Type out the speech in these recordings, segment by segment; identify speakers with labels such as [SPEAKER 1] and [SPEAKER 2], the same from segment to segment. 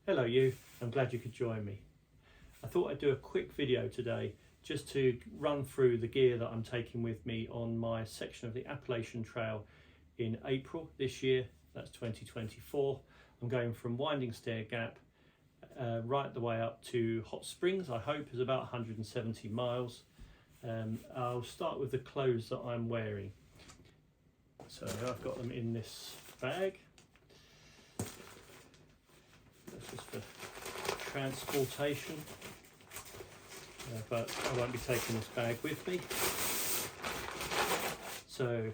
[SPEAKER 1] Hello you, I'm glad you could join me. I thought I'd do a quick video today just to run through the gear that I'm taking with me on my section of the Appalachian Trail in April this year, that's 2024. I'm going from Winding Stair Gap right the way up to Hot Springs, I hope is about 170 miles. I'll start with the clothes that I'm wearing. So I've got them in this bag. That's just for transportation, but I won't be taking this bag with me. So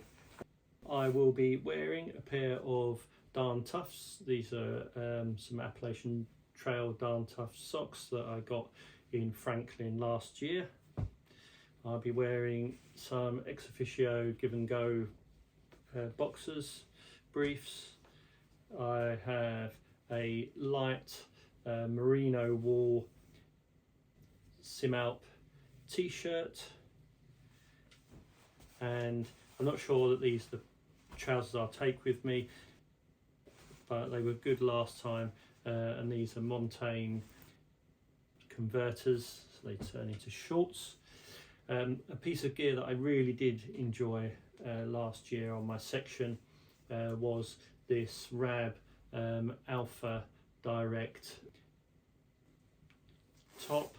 [SPEAKER 1] I will be wearing a pair of Darn Toughs. These are some Appalachian Trail Darn Tough socks that I got in Franklin last year. I'll be wearing some ex officio give and go boxers, briefs. I have a light merino wool Sim-Alp t-shirt, and I'm not sure that these are the trousers I'll take with me, but they were good last time, and these are Montane converters, so they turn into shorts. A piece of gear that I really did enjoy last year on my section was this Rab Alpha Direct top.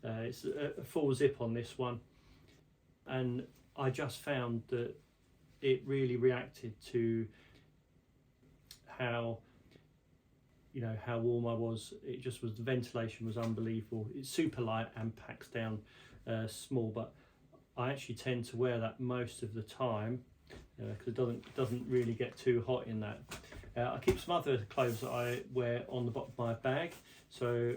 [SPEAKER 1] It's a full zip on this one, and I just found that it really reacted to how warm I was. It just was, the ventilation was unbelievable. It's super light and packs down small, but I actually tend to wear that most of the time because it doesn't really get too hot in that. I keep some other clothes that I wear on the bottom of my bag, so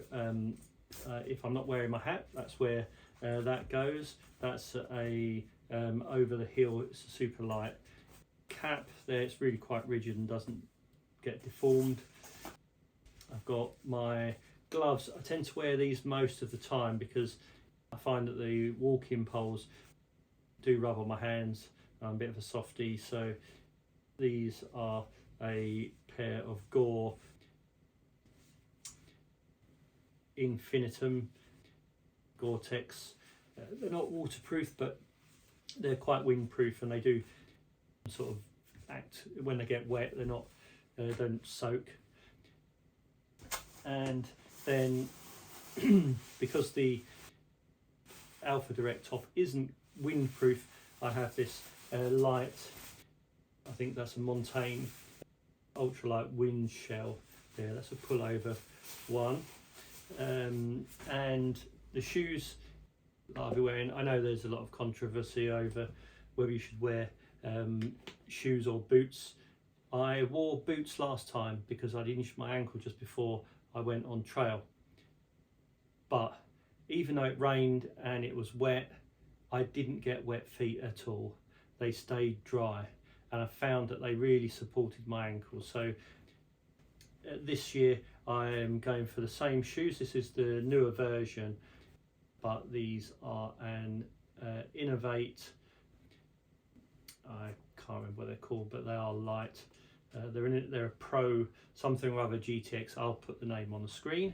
[SPEAKER 1] if I'm not wearing my hat, that's where that goes. That's a over the heel, it's a super light cap there. It's really quite rigid and doesn't get deformed. I've got my gloves. I tend to wear these most of the time because I find that the walking poles do rub on my hands. I'm a bit of a softie, so these are a pair of Gore Infinitum Gore-Tex. They're not waterproof, but they're quite windproof, and they do sort of act when they get wet. They're not, don't soak. And then because the Alpha Direct top isn't windproof, I have this light, I think that's a Montane ultralight wind shell there. That's a pullover one. And the shoes that I'll be wearing, I know there's a lot of controversy over whether you should wear shoes or boots. I wore boots last time because I'd injured my ankle just before I went on trail, but even though it rained and it was wet, I didn't get wet feet at all. They stayed dry, and I found that they really supported my ankle. So this year I am going for the same shoes. This is the newer version, but these are an Innovate, I can't remember what they're called, but they are light. They're a Pro something or other GTX. I'll put the name on the screen.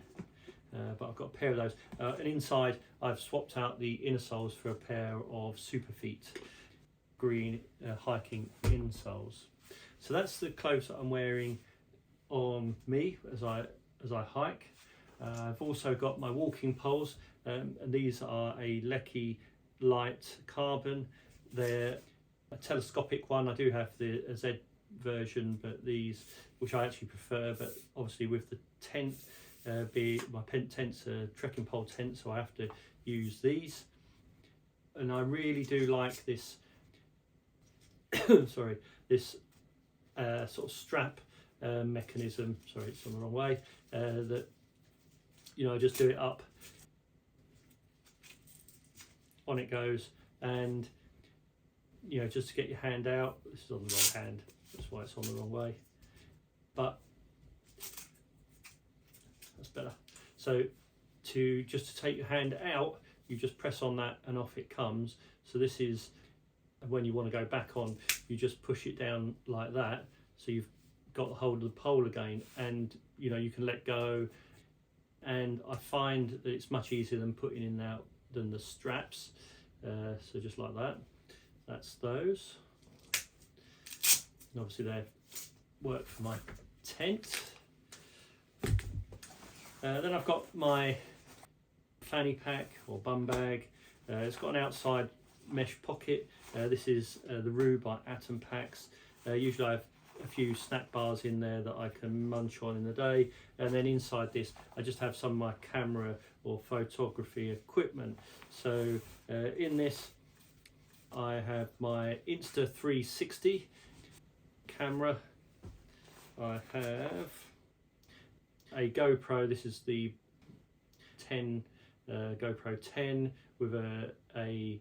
[SPEAKER 1] But I've got a pair of those, and inside I've swapped out the inner soles for a pair of Superfeet green hiking insoles. So that's the clothes that I'm wearing on me as I hike. I've also got my walking poles, and these are a Lecky light carbon. They're a telescopic one. I do have the Z version, but these, which I actually prefer, but obviously with the tent, my tent's a trekking pole tent, so I have to use these. And I really do like this sorry, this sort of strap mechanism. Sorry, it's on the wrong way. That, just do it up, on it goes, and just to get your hand out. This is on the wrong hand, that's why it's on the wrong way, but that's better. So to take your hand out, you just press on that and off it comes. So this is when you want to go back on, you just push it down like that, so you've got the hold of the pole again, and you can let go. and I find that it's much easier than putting in out than the straps. So just like that, that's those. And obviously they work for my tent. Then I've got my fanny pack or bum bag. It's got an outside mesh pocket. This is the Roo by Atom Packs. Usually I have a few snack bars in there that I can munch on in the day, and then inside this I just have some of my camera or photography equipment. So in this I have my Insta360 camera. I have a GoPro. This is the 10 GoPro 10 with a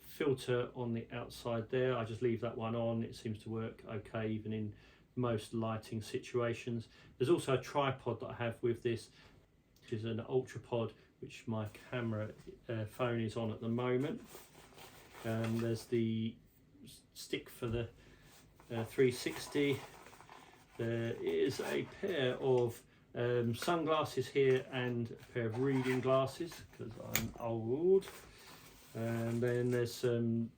[SPEAKER 1] filter on the outside there. I just leave that one on. It seems to work okay even in most lighting situations. There's also a tripod that I have with this, which is an ultrapod, which my camera phone is on at the moment. There's the stick for the 360. There is a pair of sunglasses here and a pair of reading glasses because I'm old. And then there's some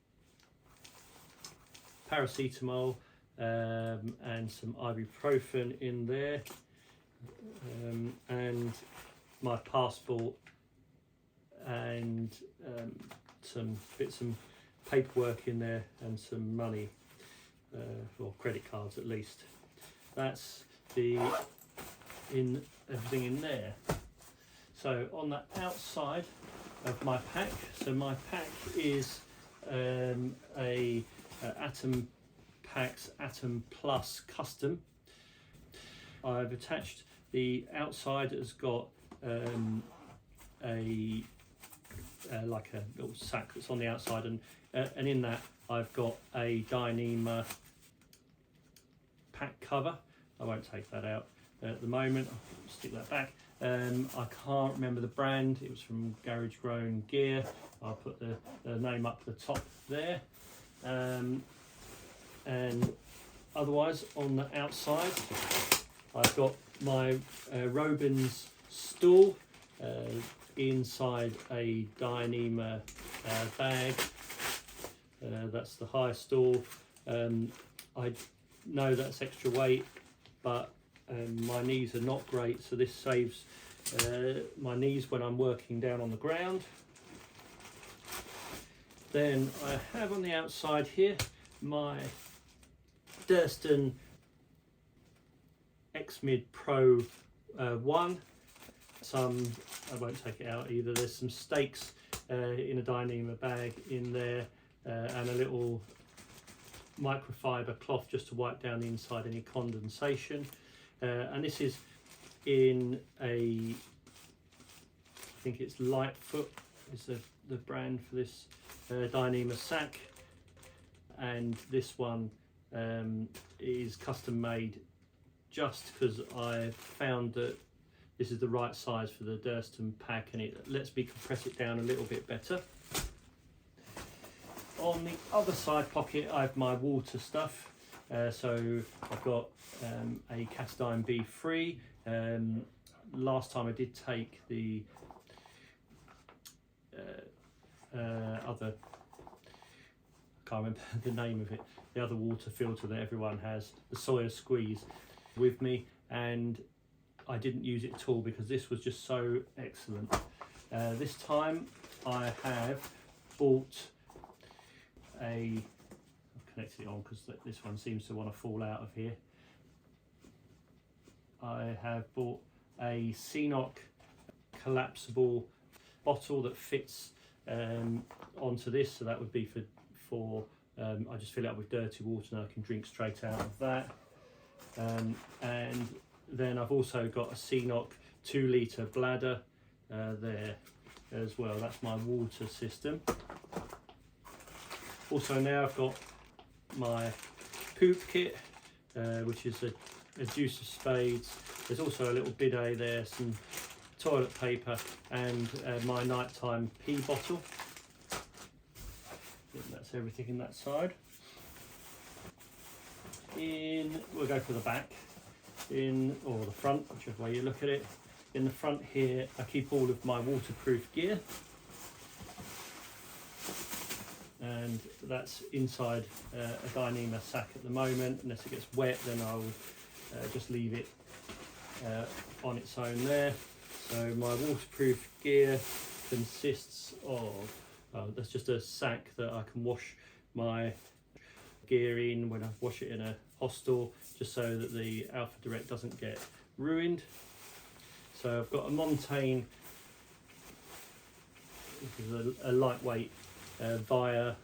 [SPEAKER 1] paracetamol and some ibuprofen in there, and my passport and some bits of paperwork in there and some money, or credit cards at least. That's everything in there. So on the outside of my pack, so my pack is a Atom Packs Atom Plus Custom. I've attached the outside, has got like a little sack that's on the outside, and in that I've got a Dyneema pack cover. I won't take that out at the moment. I'll stick that back. I can't remember the brand. It was from Garage Grown Gear. I'll put the name up the top there. And otherwise on the outside I've got my Robin's stool inside a Dyneema bag. That's the high stool. I know that's extra weight, but my knees are not great, so this saves my knees when I'm working down on the ground. Then I have on the outside here my Durston X-Mid Pro 1. I won't take it out either. There's some stakes in a Dyneema bag in there, and a little microfiber cloth just to wipe down the inside any condensation. And this is in I think it's Lightfoot is the brand for this Dyneema sack, and this one is custom made just because I found that this is the right size for the Durston pack, and it lets me compress it down a little bit better. On the other side pocket I have my water stuff. So I've got a Castine B3. Last time I did take the other, I can't remember the name of it, the other water filter that everyone has, the Sawyer Squeeze, with me, and I didn't use it at all because this was just so excellent. This time I have bought I've connected it on because this one seems to want to fall out of here. I have bought a CNOC collapsible bottle that fits onto this, so that would be for I just fill it up with dirty water and I can drink straight out of that. And then I've also got a CNOC 2 litre bladder there as well. That's my water system. Also now I've got my poop kit, which is a juice of spades. There's also a little bidet there, some toilet paper, and my nighttime pee bottle. I think that's everything in that side. We'll go for the back, or the front, whichever way you look at it. In the front here, I keep all of my waterproof gear, and that's inside a Dyneema sack at the moment. Unless it gets wet, then I'll just leave it on its own there. So my waterproof gear consists of, that's just a sack that I can wash my gear in when I wash it in a hostel, just so that the Alpha Direct doesn't get ruined. So I've got a Montane, which is a lightweight via,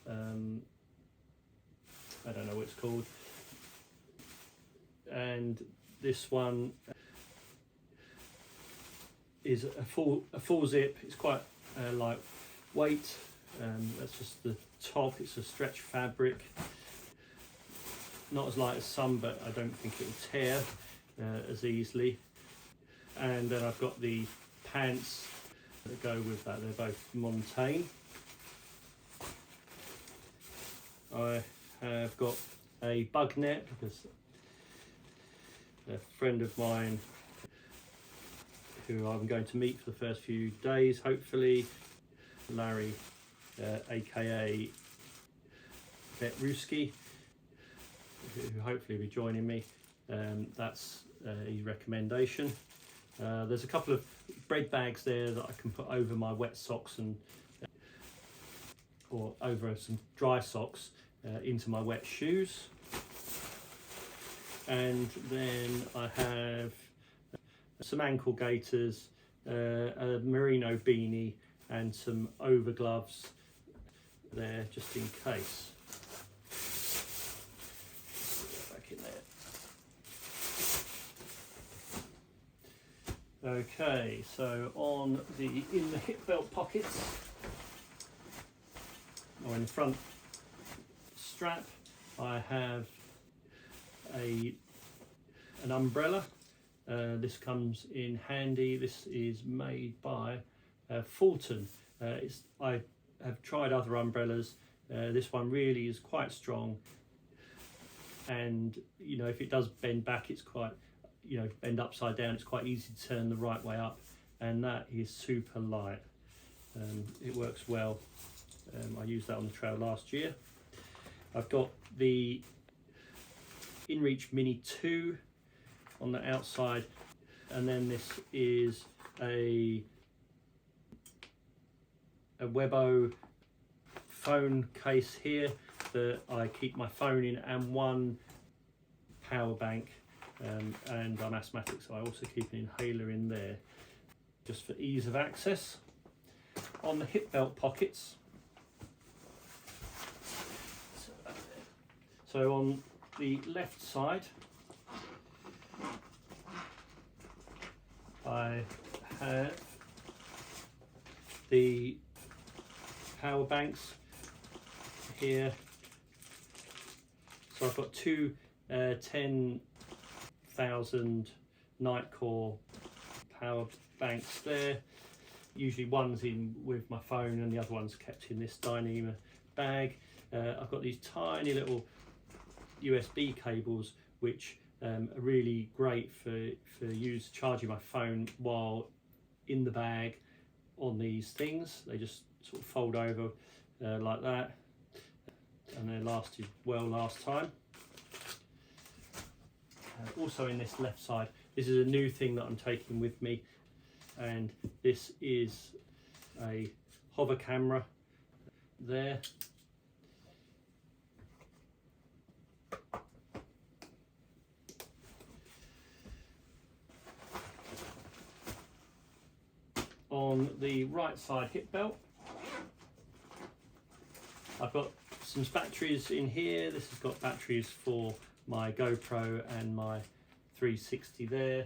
[SPEAKER 1] I don't know what it's called, and this one is a full zip. It's quite lightweight. That's just the top. It's a stretch fabric, not as light as some, but I don't think it will tear as easily. And then I've got the pants that go with that. They're both Montane. I have got a bug net because a friend of mine who I'm going to meet for the first few days, hopefully, Larry, aka Vetruski, who hopefully will be joining me. That's his recommendation. There's a couple of bread bags there that I can put over my wet socks and or over some dry socks into my wet shoes. And then I have some ankle gaiters, a merino beanie, and some over gloves there just in case. Back in there. Okay, so in the hip belt pockets, or in the front strap, I have an umbrella. This comes in handy. This is made by Fulton. I have tried other umbrellas. This one really is quite strong, and if it does bend back, it's quite, bend upside down, it's quite easy to turn the right way up, and that is super light. It works well. I used that on the trail last year. I've got the InReach Mini 2 on the outside, and then this is a Webo phone case here that I keep my phone in, and one power bank, and I'm asthmatic, so I also keep an inhaler in there just for ease of access. On the hip belt pockets, so on the left side I have the power banks here. So I've got two 10,000 Nightcore power banks there. Usually one's in with my phone and the other one's kept in this Dyneema bag. I've got these tiny little USB cables which are really great for use charging my phone while in the bag on these things. They just sort of fold over like that, and they lasted well last time. Also in this left side, this is a new thing that I'm taking with me, and this is a hover camera there. On the right side hip belt, I've got some batteries in here. This has got batteries for my GoPro and my 360 there.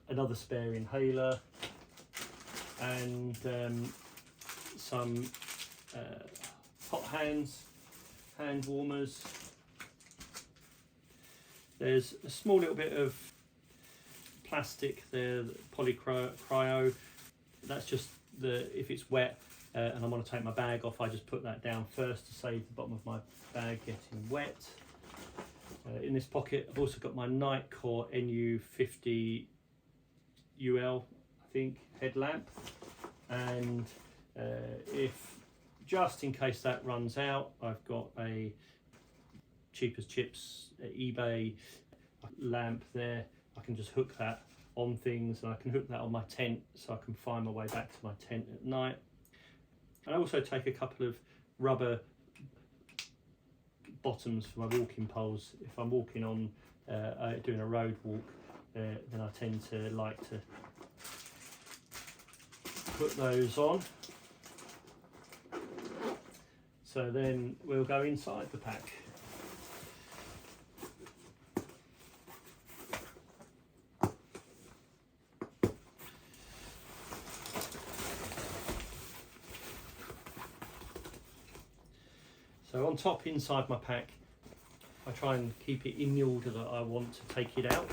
[SPEAKER 1] Another spare inhaler, and some hot hand warmers. There's a small little bit of plastic there, polycryo. That's just if it's wet and I want to take my bag off, I just put that down first to save the bottom of my bag getting wet. In this pocket I've also got my Nightcore NU50 UL, I think, headlamp, and if just in case that runs out, I've got a cheap as chips eBay lamp there. I can just hook that on things, and I can hook that on my tent so I can find my way back to my tent at night. And I also take a couple of rubber bottoms for my walking poles. If I'm walking on doing a road walk, then I tend to like to put those on. So then we'll go inside the pack. So on top, inside my pack, I try and keep it in the order that I want to take it out.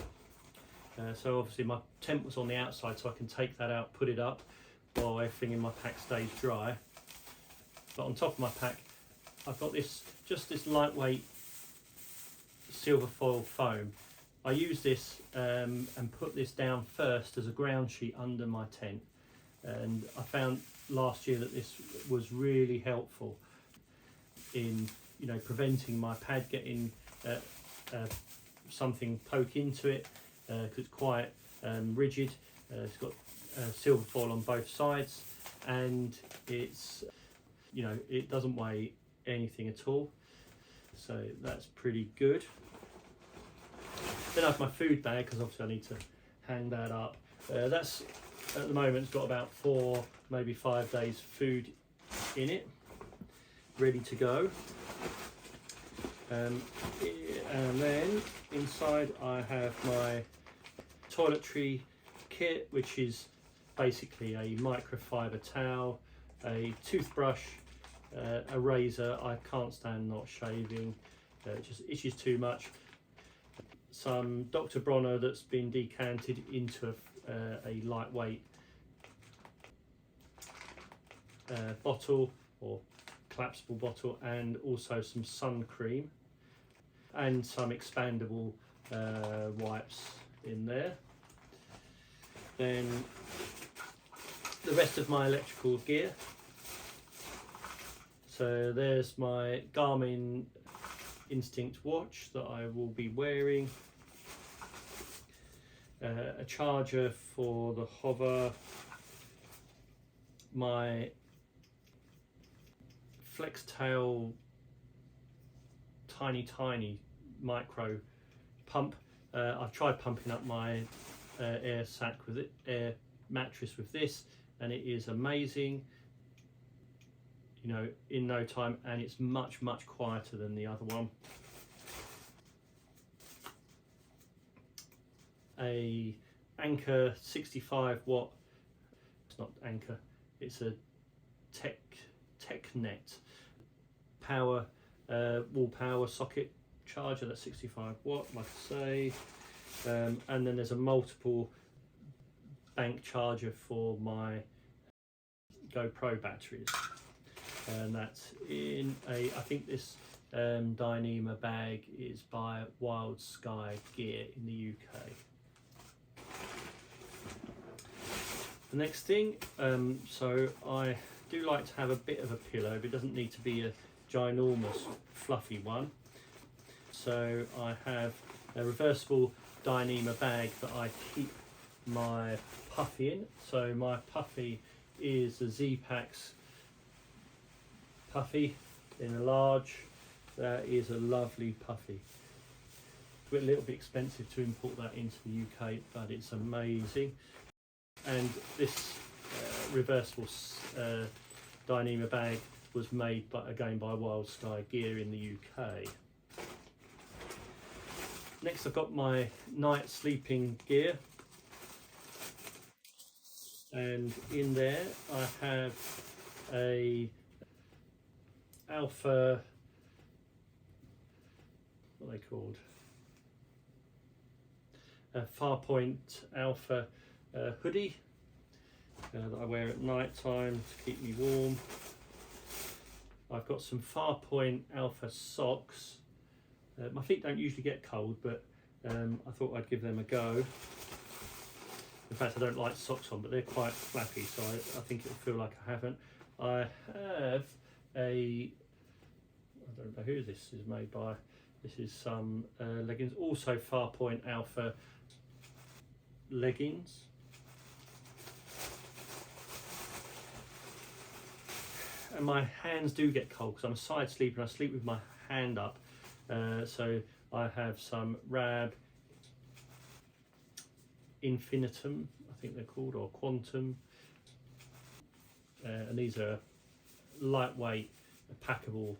[SPEAKER 1] So obviously my tent was on the outside, so I can take that out, put it up, while everything in my pack stays dry. But on top of my pack, I've got just this lightweight silver foil foam. I use this and put this down first as a ground sheet under my tent. And I found last year that this was really helpful in preventing my pad getting something poke into it, because it's quite rigid. It's got silver foil on both sides, and it's it doesn't weigh anything at all, so that's pretty good. Then I have my food bag, because obviously I need to hang that up. That's at the moment, it's got about 4 maybe 5 days food in it, ready to go. And then inside I have my toiletry kit, which is basically a microfiber towel, a toothbrush, a razor. I can't stand not shaving, it just itches too much. Some Dr. Bronner that's been decanted into a lightweight bottle, or collapsible bottle, and also some sun cream and some expandable wipes in there. Then the rest of my electrical gear. So there's my Garmin Instinct watch that I will be wearing, a charger for the hover, my flex tail tiny micro pump. I've tried pumping up my air sack with it, air mattress with this, and it is amazing, in no time, and it's much quieter than the other one. A Anchor 65 watt, it's not Anchor, it's a TechNet power, wall power socket charger, that's 65 watt, like I say. And then there's a multiple bank charger for my GoPro batteries, and that's in I think this Dyneema bag is by Wild Sky Gear in the UK. The next thing, so I do like to have a bit of a pillow, but it doesn't need to be a ginormous fluffy one. So I have a reversible Dyneema bag that I keep my puffy in. So my puffy is a Z-Packs puffy in a large. That is a lovely puffy. It's a little bit expensive to import that into the UK, but it's amazing. And this reversible Dyneema bag was made again by Wild Sky Gear in the UK. Next I've got my night sleeping gear, and in there I have a Alpha, what are they called? A Farpoint Alpha hoodie that I wear at night time to keep me warm. I've got some Farpoint Alpha socks. My feet don't usually get cold, but I thought I'd give them a go. In fact, I don't like socks on, but they're quite flappy, so I think it'll feel like I haven't. I have I don't know who this is made by. This is some leggings, also Farpoint Alpha leggings. And my hands do get cold because I'm a side sleeper and I sleep with my hand up. So I have some Rab Infinitum, I think they're called, or Quantum. And these are lightweight, packable,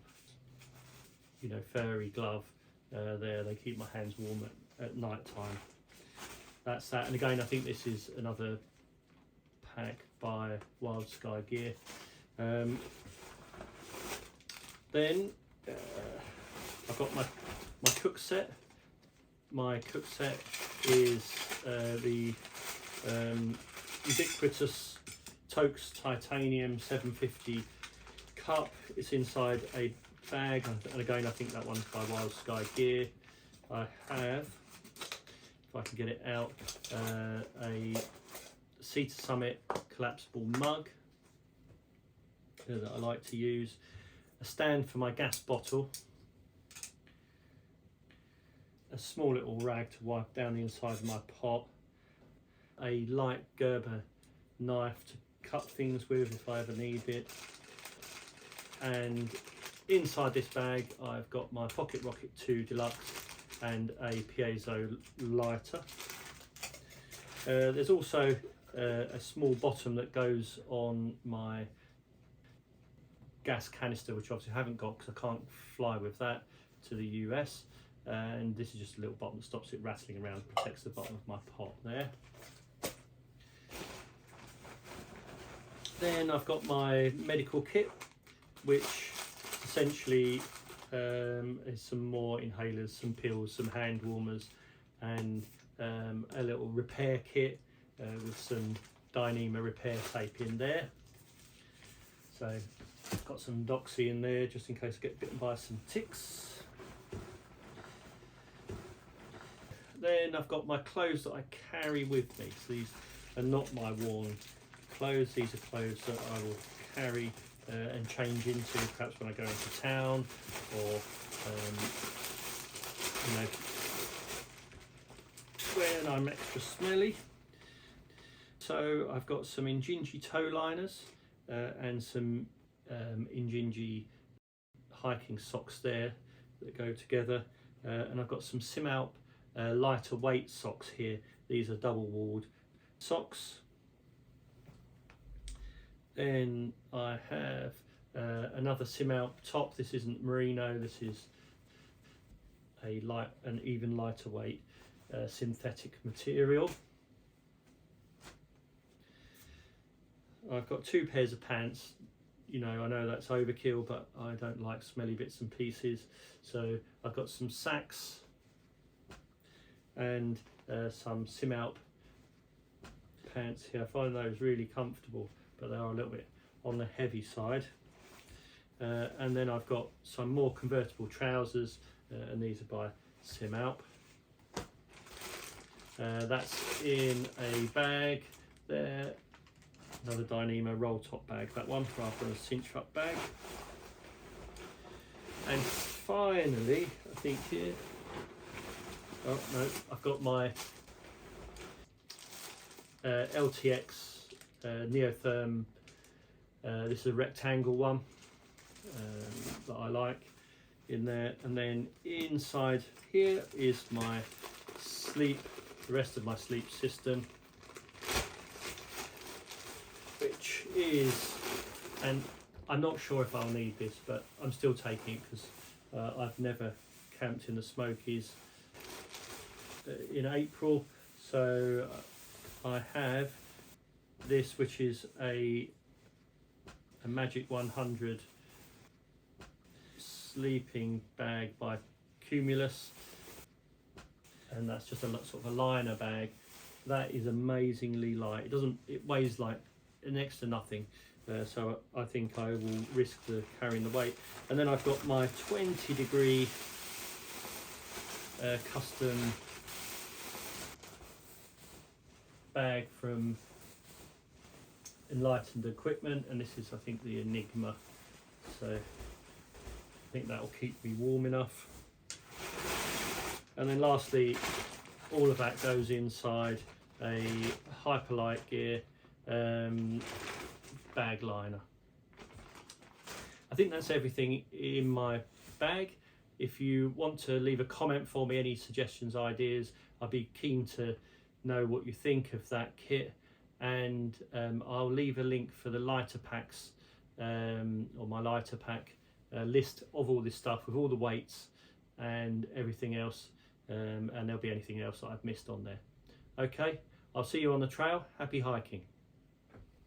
[SPEAKER 1] you know, furry glove. They keep my hands warm at night time. That's that. And again, I think this is another pack by Wild Sky Gear. Then I've got my cook set. My cook set is the ubiquitous Toaks Titanium 750 cup. It's inside a bag, and again I think that one's by Wild Sky Gear. I have, if I can get it out, a Sea to Summit collapsible mug that I like to use, a stand for my gas bottle, a small little rag to wipe down the inside of my pot, a light Gerber knife to cut things with if I ever need it, and inside this bag I've got my Pocket Rocket 2 Deluxe and a piezo lighter. There's also a small bottom that goes on my gas canister, which obviously I haven't got because I can't fly with that to the US, and this is just a little bottom that stops it rattling around, protects the bottom of my pot there. Then I've got my medical kit, which essentially is some more inhalers, some pills, some hand warmers, and a little repair kit with some Dyneema repair tape in there. So I've got some Doxy in there just in case I get bitten by some ticks. Then I've got my clothes that I carry with me. So these are not my worn clothes. These are clothes that I will carry and change into perhaps when I go into town, or you know, when I'm extra smelly. So I've got some Injinji toe liners and some Injinji hiking socks there that go together, and I've got some Simalp lighter weight socks here. These are double walled socks. Then I have another Simalp top. This isn't merino, this is an even lighter weight synthetic material. I've got 2 pairs of pants. You know, I know that's overkill, but I don't like smelly bits and pieces. So I've got some Saks and some Simalp pants here. I find those really comfortable, but they are a little bit on the heavy side. And then I've got some more convertible trousers, and these are by Simalp. That's in a bag there. Another Dyneema roll top bag, that one, rather than a cinch up bag. And finally, I think here, oh no, I've got my LTX Neotherm. This is a rectangle one that I like in there. And then inside here is my the rest of my sleep system, which is, and I'm not sure if I'll need this, but I'm still taking it because I've never camped in the Smokies in April. So I have this, which is a Magic 100 sleeping bag by Cumulus, and that's just a sort of a liner bag. That is amazingly light. It weighs like next to nothing, so I think I will risk carrying the weight. And then I've got my 20-degree custom bag from Enlightened Equipment, and this is, I think, the Enigma, so I think that will keep me warm enough. And then lastly, all of that goes inside a Hyperlight Gear bag liner. I think that's everything in my bag. If you want to leave a comment for me, any suggestions, ideas, I'd be keen to know what you think of that kit. And I'll leave a link for the lighter packs, or my lighter pack list of all this stuff with all the weights and everything else, and there'll be anything else that I've missed on there. Okay, I'll see you on the trail. Happy hiking.